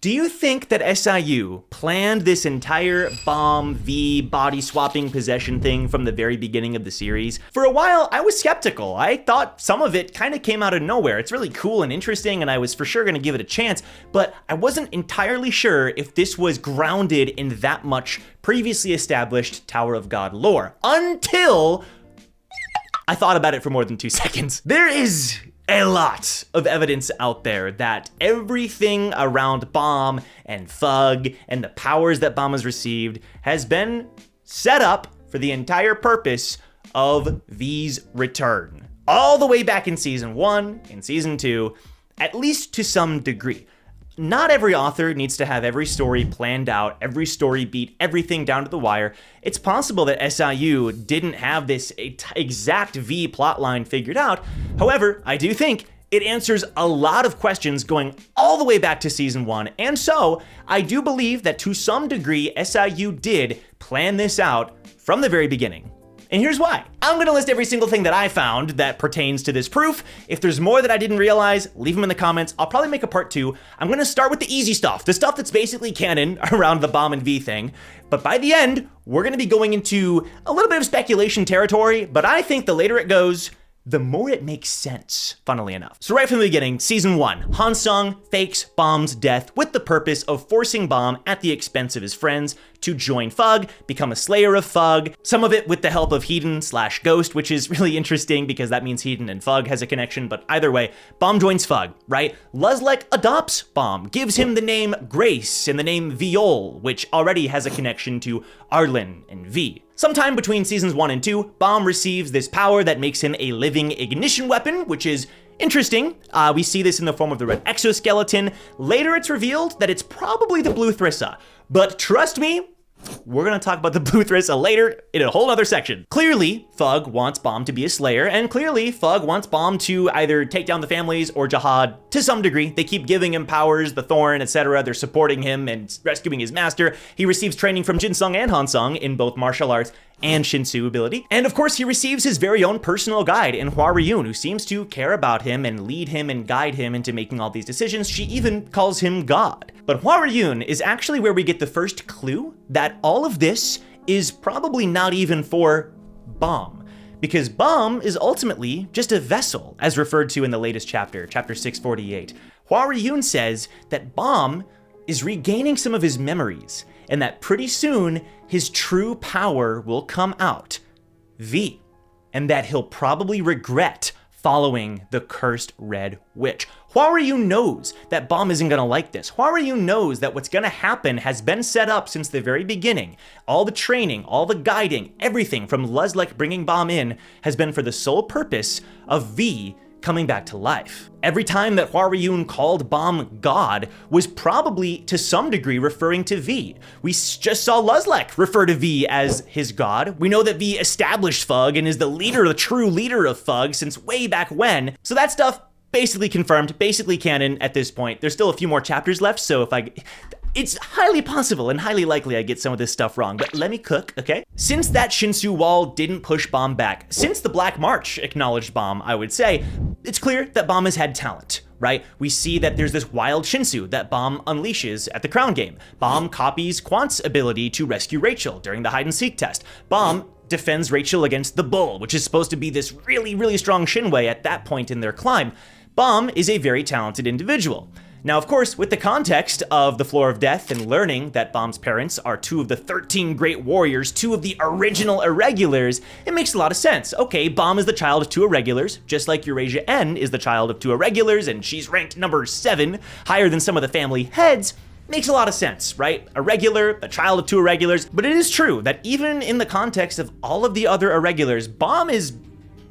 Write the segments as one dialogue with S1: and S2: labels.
S1: Do you think that SIU planned this entire Baam V body swapping possession thing from the very beginning of the series? For a while, I was skeptical. I thought some of it kind of came out of nowhere. It's really cool and interesting, and I was for sure going to give it a chance, but I wasn't entirely sure if this was grounded in that much previously established Tower of God lore, until I thought about it for more than 2 seconds. There is a lot of evidence out there that everything around Baam and Thug and the powers that Baam has received has been set up for the entire purpose of V's return. All the way back in season 1 and season 2, at least to some degree. Not every author needs to have every story planned out, every story beat, everything down to the wire. It's possible that SIU didn't have this exact V plotline figured out. However, I do think it answers a lot of questions going all the way back to season 1. And so I do believe that to some degree, SIU did plan this out from the very beginning. And here's why. I'm gonna list every single thing that I found that pertains to this proof. If there's more that I didn't realize, leave them in the comments. I'll probably make a part 2. I'm gonna start with the easy stuff, the stuff that's basically canon around the Baam and V thing. But by the end, we're gonna be going into a little bit of speculation territory, but I think the later it goes, the more it makes sense, funnily enough. So right from the beginning, season 1, Han Sung fakes Baam's death with the purpose of forcing Baam at the expense of his friends to join Thug, become a slayer of Thug, some of it with the help of Hedon/Ghost, which is really interesting because that means Hedon and Thug has a connection, but either way, Baam joins Thug, right? Luzlek adopts Baam, gives him the name Grace and the name Viol, which already has a connection to Arlen and V. Sometime between seasons 1 and 2, Baam receives this power that makes him a living ignition weapon, which is interesting. We see this in the form of the red exoskeleton. Later, it's revealed that it's probably the blue thrissa. But trust me, we're gonna talk about the blue thrissa later in a whole other section. Clearly, Thug wants Baam to be a slayer, and clearly, Thug wants Baam to either take down the families or jihad to some degree. They keep giving him powers, the thorn, etc. They're supporting him and rescuing his master. He receives training from Jin Sung and Han Sung in both martial arts and Shinsu ability. And of course, he receives his very own personal guide in Hua Ryun, who seems to care about him and lead him and guide him into making all these decisions. She even calls him God. But Hua Ryun is actually where we get the first clue that all of this is probably not even for Baam, because Baam is ultimately just a vessel, as referred to in the latest chapter, chapter 648. Hua Ryun says that Baam is regaining some of his memories, and that pretty soon his true power will come out, V, and that he'll probably regret following the cursed Red Witch. Hua Ryun knows that Baam isn't gonna like this. Hua Ryun knows that what's gonna happen has been set up since the very beginning. All the training, all the guiding, everything from Luzlek bringing Baam in has been for the sole purpose of V coming back to life. Every time that Hua Ryun called Baam God was probably to some degree referring to V. We just saw Luzlek refer to V as his god. We know that V established Thug and is the leader, the true leader of Thug since way back when. So that stuff basically confirmed, basically canon at this point. There's still a few more chapters left, so it's highly possible and highly likely I get some of this stuff wrong, but let me cook, okay? Since that Shinsu wall didn't push Baam back, since the Black March acknowledged Baam, I would say, it's clear that Baam has had talent, right? We see that there's this wild Shinsu that Baam unleashes at the Crown Game. Baam copies Quant's ability to rescue Rachel during the hide-and-seek test. Baam defends Rachel against the Bull, which is supposed to be this really, really strong Shinwei at that point in their climb. Baam is a very talented individual. Now, of course, with the context of the Floor of Death and learning that Baam's parents are 2 of the 13 great warriors, 2 of the original irregulars, it makes a lot of sense. Okay, Baam is the child of 2 irregulars, just like Eurasia N is the child of 2 irregulars, and she's ranked number 7, higher than some of the family heads. Makes a lot of sense, right? Irregular, a child of 2 irregulars, but it is true that even in the context of all of the other irregulars, Baam is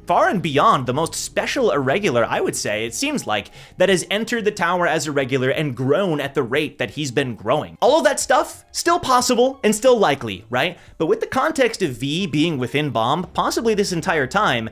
S1: far and beyond the most special irregular, I would say, it seems like, that has entered the tower as a regular and grown at the rate that he's been growing. All of that stuff, still possible and still likely, right? But with the context of V being within Baam, possibly this entire time,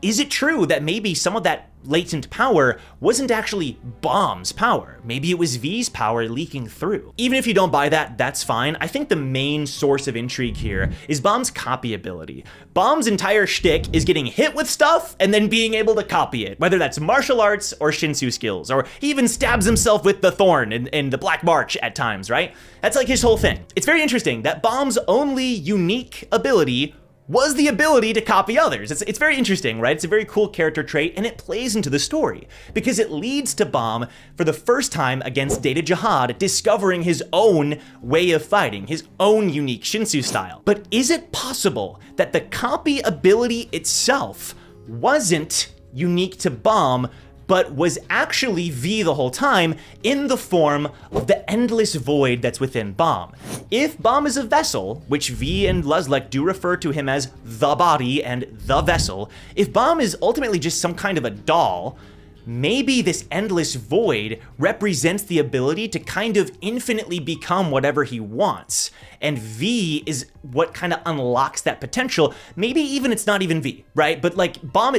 S1: is it true that maybe some of that latent power wasn't actually Baam's power? Maybe it was V's power leaking through. Even if you don't buy that, that's fine. I think the main source of intrigue here is Baam's copy ability. Baam's entire shtick is getting hit with stuff and then being able to copy it, whether that's martial arts or Shinsu skills, or he even stabs himself with the thorn in the Black March at times, right? That's like his whole thing. It's very interesting that Baam's only unique ability was the ability to copy others. It's very interesting, right? It's a very cool character trait, and it plays into the story because it leads to Baam, for the first time against Data Jihad, discovering his own way of fighting, his own unique Shinsu style. But is it possible that the copy ability itself wasn't unique to Baam, but was actually V the whole time in the form of the endless void that's within Baam? If Baam is a vessel, which V and Luzlek do refer to him as the body and the vessel, if Baam is ultimately just some kind of a doll, maybe this endless void represents the ability to kind of infinitely become whatever he wants. And V is what kind of unlocks that potential. Maybe even it's not even V, right? But like Baam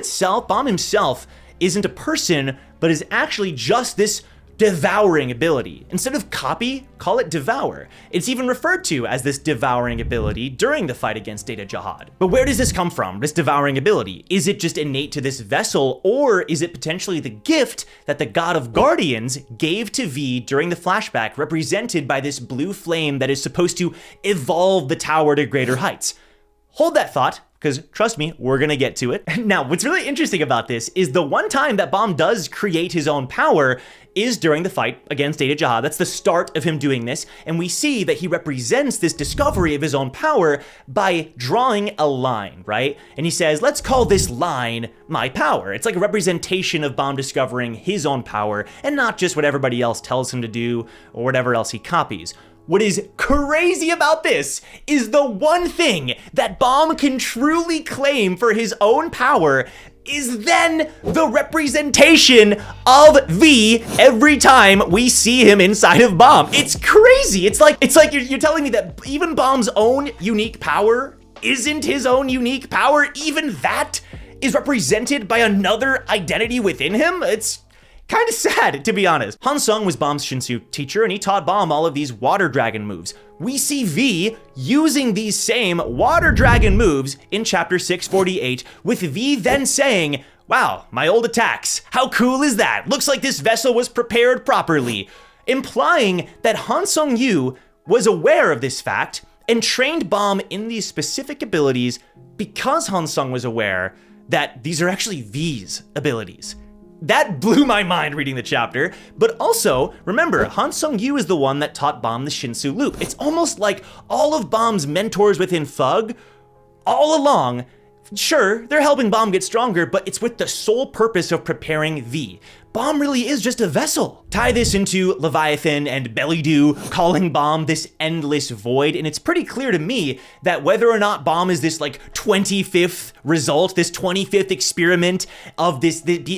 S1: himself isn't a person, but is actually just this devouring ability. Instead of copy, call it devour. It's even referred to as this devouring ability during the fight against Data Jihad. But where does this come from, this devouring ability? Is it just innate to this vessel, or is it potentially the gift that the God of Guardians gave to V during the flashback, represented by this blue flame that is supposed to evolve the tower to greater heights? Hold that thought, because trust me, we're gonna get to it. Now, what's really interesting about this is the one time that Baam does create his own power is during the fight against Data Jihad. That's the start of him doing this, and we see that he represents this discovery of his own power by drawing a line, right? And he says, let's call this line my power. It's like a representation of Baam discovering his own power, and not just what everybody else tells him to do or whatever else he copies. What is crazy about this is the one thing that Baam can truly claim for his own power is then the representation of V every time we see him inside of Baam. It's crazy. It's like you're telling me that even Baam's own unique power isn't his own unique power. Even that is represented by another identity within him. It's kind of sad, to be honest. Hansung was Baam's Shinsu teacher, and he taught Baam all of these water dragon moves. We see V using these same water dragon moves in chapter 648, with V then saying, wow, my old attacks, how cool is that? Looks like this vessel was prepared properly, implying that Hansung Yu was aware of this fact and trained Baam in these specific abilities because Hansung was aware that these are actually V's abilities. That blew my mind reading the chapter, but also, remember, Hansung Yu is the one that taught Baam the Shinsu loop. It's almost like all of Baam's mentors within Thug, all along, sure, they're helping Baam get stronger, but it's with the sole purpose of preparing V. Baam really is just a vessel. Tie this into Leviathan and Bellydew calling Baam this endless void, and it's pretty clear to me that whether or not Baam is this like 25th result, this 25th experiment of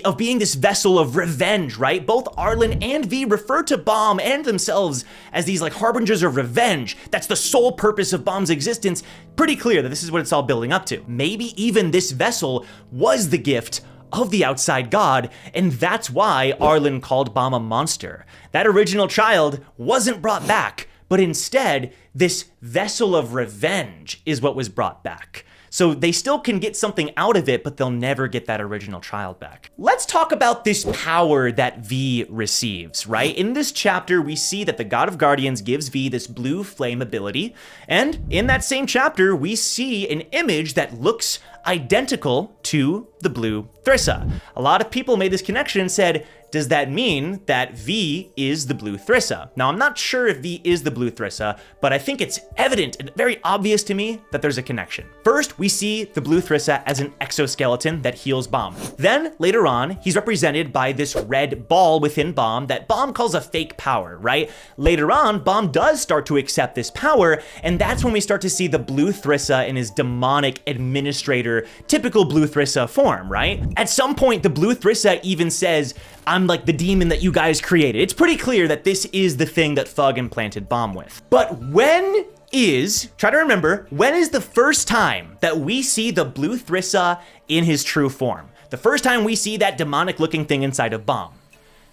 S1: of being this vessel of revenge, right? Both Arlen and V refer to Baam and themselves as these like harbingers of revenge. That's the sole purpose of Baam's existence. Pretty clear that this is what it's all building up to. Maybe even this vessel was the gift of the outside god, and that's why Arlen called Baam a monster. That original child wasn't brought back, but instead, this vessel of revenge is what was brought back. So they still can get something out of it, but they'll never get that original child back. Let's talk about this power that V receives, right? In this chapter, we see that the God of Guardians gives V this blue flame ability, and in that same chapter, we see an image that looks identical to the blue thrissa. A lot of people made this connection and said, does that mean that V is the blue thrissa? Now, I'm not sure if V is the blue thrissa, but I think it's evident and very obvious to me that there's a connection. First, we see the blue thrissa as an exoskeleton that heals Baam. Then, later on, he's represented by this red ball within Baam that Baam calls a fake power, right? Later on, Baam does start to accept this power, and that's when we start to see the blue thrissa in his demonic administrator, typical blue thrissa form, right? At some point, the blue thrissa even says, I'm like the demon that you guys created. It's pretty clear that this is the thing that Thug implanted Baam with. But when is, try to remember, when is the first time that we see the blue thrissa in his true form? The first time we see that demonic looking thing inside of Baam.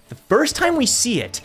S1: The first time we see it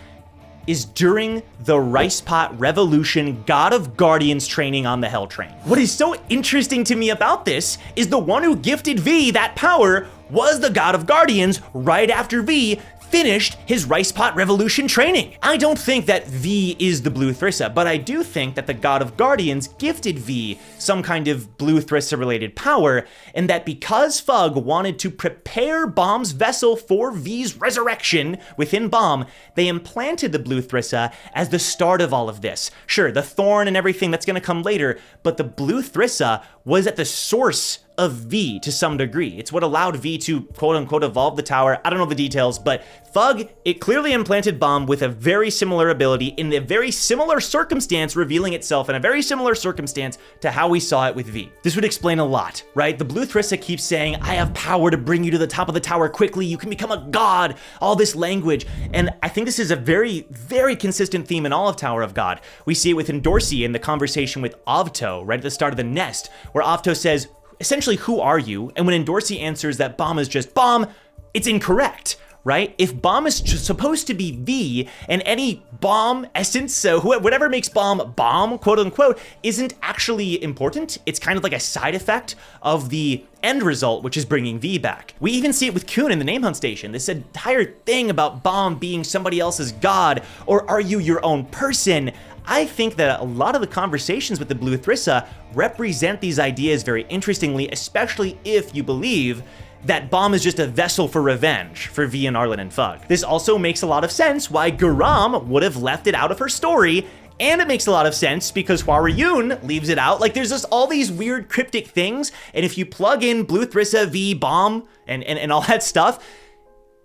S1: is during the Rice Pot Revolution God of Guardians training on the Hell Train. What is so interesting to me about this is the one who gifted V that power was the God of Guardians right after V finished his Rice Pot Revolution training. I don't think that V is the blue thrissa, but I do think that the God of Guardians gifted V some kind of blue thrissa related power, and that because Fug wanted to prepare Baam's vessel for V's resurrection within Baam, they implanted the blue thrissa as the start of all of this. Sure, the thorn and everything that's gonna come later, but the blue thrissa was at the source of V to some degree. It's what allowed V to quote unquote evolve the tower. I don't know the details, but Fug, it clearly implanted Baam with a very similar ability in a very similar circumstance, revealing itself in a very similar circumstance to how we saw it with V. This would explain a lot, right? The blue thrissa keeps saying, I have power to bring you to the top of the tower quickly. You can become a god, all this language. And I think this is a very, very consistent theme in all of Tower of God. We see it with Dorsey in the conversation with Avto right at the start of the nest, where Avto says, essentially, who are you? And when Dorsey answers that Baam is just Baam, it's incorrect, right? If Baam is just supposed to be V, and any Baam essence, so whatever makes Baam Baam, quote unquote, isn't actually important, it's kind of like a side effect of the end result, which is bringing V back. We even see it with Kuhn in the Name Hunt Station. This entire thing about Baam being somebody else's god, or are you your own person? I think that a lot of the conversations with the blue thrissa represent these ideas very interestingly, especially if you believe that Baam is just a vessel for revenge for V and Arlen and Fug. This also makes a lot of sense why Garam would have left it out of her story, and it makes a lot of sense because Huaruyun leaves it out. Like, there's just all these weird cryptic things, and if you plug in blue thrissa, V, Baam, and all that stuff,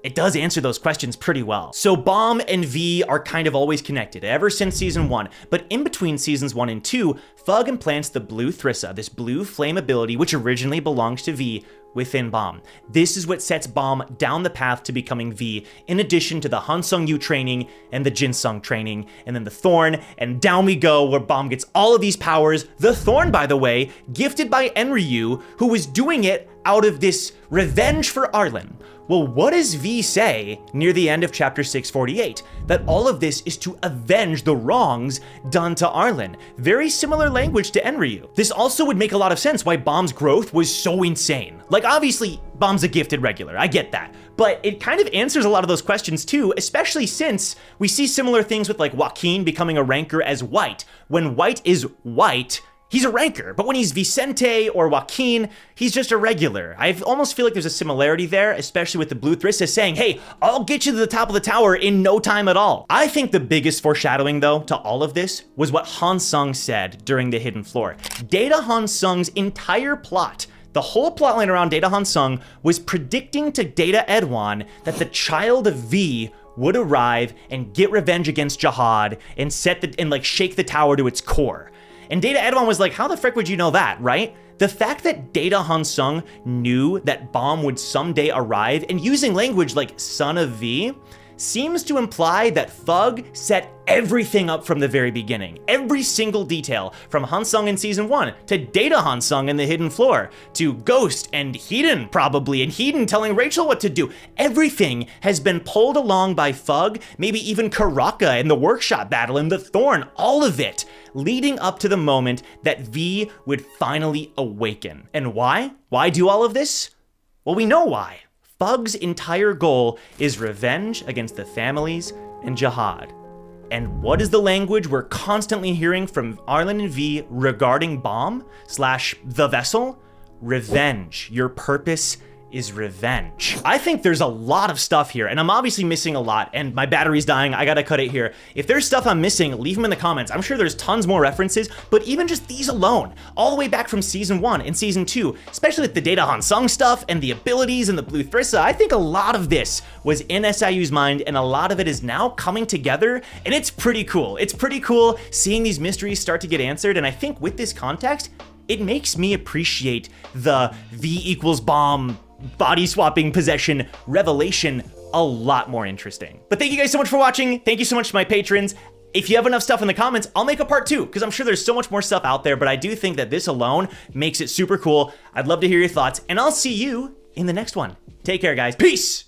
S1: it does answer those questions pretty well. So Baam and V are kind of always connected ever since season 1, but in between seasons 1 and 2, Fug implants the blue thrissa, this blue flame ability which originally belongs to V, within Baam. This is what sets Baam down the path to becoming V, in addition to the Hansung Yu training and the Jinsung training, and then the Thorn, and down we go where Baam gets all of these powers. The Thorn, by the way, gifted by Enryu, who was doing it out of this revenge for Arlen. Well, what does V say near the end of chapter 648? That all of this is to avenge the wrongs done to Arlen. Very similar language to Enryu. This also would make a lot of sense why Baam's growth was so insane. Like, obviously, Baam's a gifted regular, I get that. But it kind of answers a lot of those questions too, especially since we see similar things with like Joaquin becoming a ranker as White. When White is White, he's a ranker, but when he's Vicente or Joaquin, he's just a regular. I almost feel like there's a similarity there, especially with the blue thrissa saying, hey, I'll get you to the top of the tower in no time at all. I think the biggest foreshadowing, though, to all of this was what Hansung said during the Hidden Floor. Data Hansung's entire plot, the whole plotline around Data Hansung, was predicting to Data Edwan that the child of V would arrive and get revenge against Jihad and shake the tower to its core. And Data Edwan was like, how the frick would you know that, right? The fact that Data Hansung knew that Baam would someday arrive, and using language like son of V, seems to imply that Fug set everything up from the very beginning. Every single detail, from Hansung in season 1 to Data Hansung in the Hidden Floor, to Ghost and Hedon probably, and Hedon telling Rachel what to do. Everything has been pulled along by Fug, maybe even Karaka in the workshop battle and the Thorn, all of it, leading up to the moment that V would finally awaken. And why? Why do all of this? Well, we know why. Fug's entire goal is revenge against the families and Jihad. And what is the language we're constantly hearing from Arlen and V regarding Baam / the vessel? Revenge. Your purpose is revenge. I think there's a lot of stuff here, and I'm obviously missing a lot, and my battery's dying, I gotta cut it here. If there's stuff I'm missing, leave them in the comments. I'm sure there's tons more references, but even just these alone, all the way back from season 1 and season 2, especially with the Data Hansung stuff and the abilities and the blue thrissa, I think a lot of this was in SIU's mind, and a lot of it is now coming together, and it's pretty cool. It's pretty cool seeing these mysteries start to get answered, and I think with this context, it makes me appreciate the V equals Baam body swapping possession revelation a lot more interesting. But thank you guys so much for watching. Thank you so much to my patrons. If you have enough stuff in the comments, I'll make a part 2, because I'm sure there's so much more stuff out there, but I do think that this alone makes it super cool. I'd love to hear your thoughts, and I'll see you in the next one. Take care, guys. Peace!